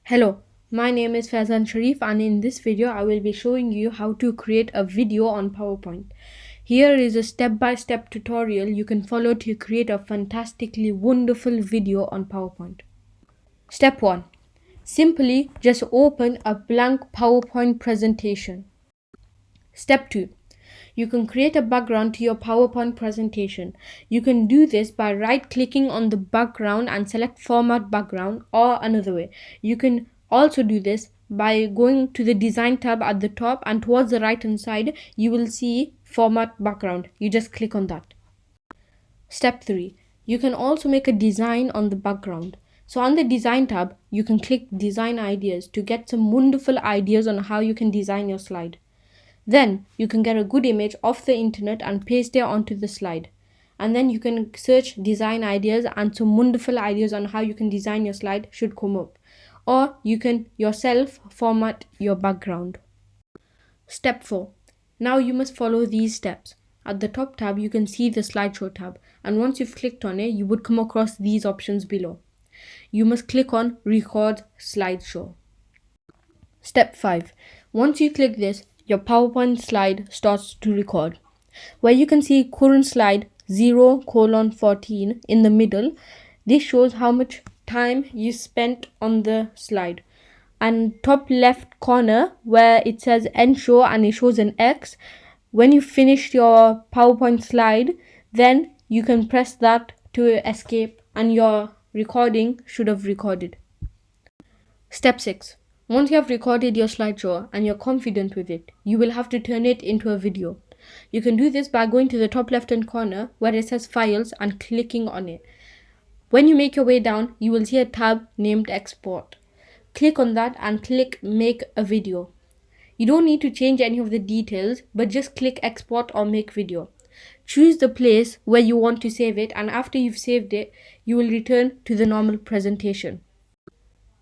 Hello, my name is Faizan Sharief, and in this video I will be showing you how to create a video on PowerPoint. Here is a step-by-step tutorial you can follow to create a fantastically wonderful video on PowerPoint. Step 1. Simply just open a blank PowerPoint presentation. Step 2. You can create a background to your PowerPoint presentation. You can do this by right-clicking on the background and select Format Background, or another way. You can also do this by going to the Design tab at the top, and towards the right-hand side, you will see Format Background. You just click on that. Step 3. You can also make a design on the background. So on the Design tab, you can click Design Ideas to get some wonderful ideas on how you can design your slide. Then you can get a good image off the internet and paste it onto the slide. And then you can search design ideas, and some wonderful ideas on how you can design your slide should come up. Or you can yourself format your background. Step 4. Now you must follow these steps. At the top tab, you can see the slideshow tab. And once you've clicked on it, you would come across these options below. You must click on Record Slideshow. Step 5. Once you click this, your PowerPoint slide starts to record. Where you can see current slide 0:14 in the middle, this shows how much time you spent on the slide. And top left corner where it says end show and it shows an X, when you finish your PowerPoint slide, then you can press that to escape and your recording should have recorded. Step 6. Once you have recorded your slideshow and you're confident with it, you will have to turn it into a video. You can do this by going to the top left-hand corner where it says Files and clicking on it. When you make your way down, you will see a tab named Export. Click on that and click Make a Video. You don't need to change any of the details, but just click Export or Make Video. Choose the place where you want to save it, and after you've saved it, you will return to the normal presentation.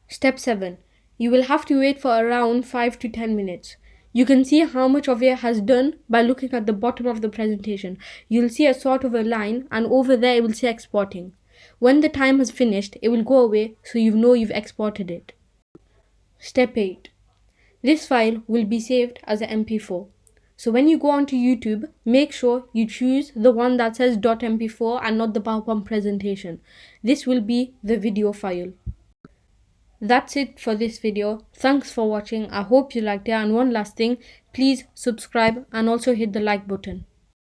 Step 7. You will have to wait for around 5 to 10 minutes. You can see how much of it has done by looking at the bottom of the presentation. You'll see a sort of a line, and over there it will say exporting. When the time has finished, it will go away, so you know you've exported it. Step 8. This file will be saved as an MP4. So when you go onto YouTube, make sure you choose the one that says .mp4 and not the PowerPoint presentation. This will be the video file. That's it for this video. Thanks for watching. I hope you liked it, and one last thing, please subscribe and also hit the like button.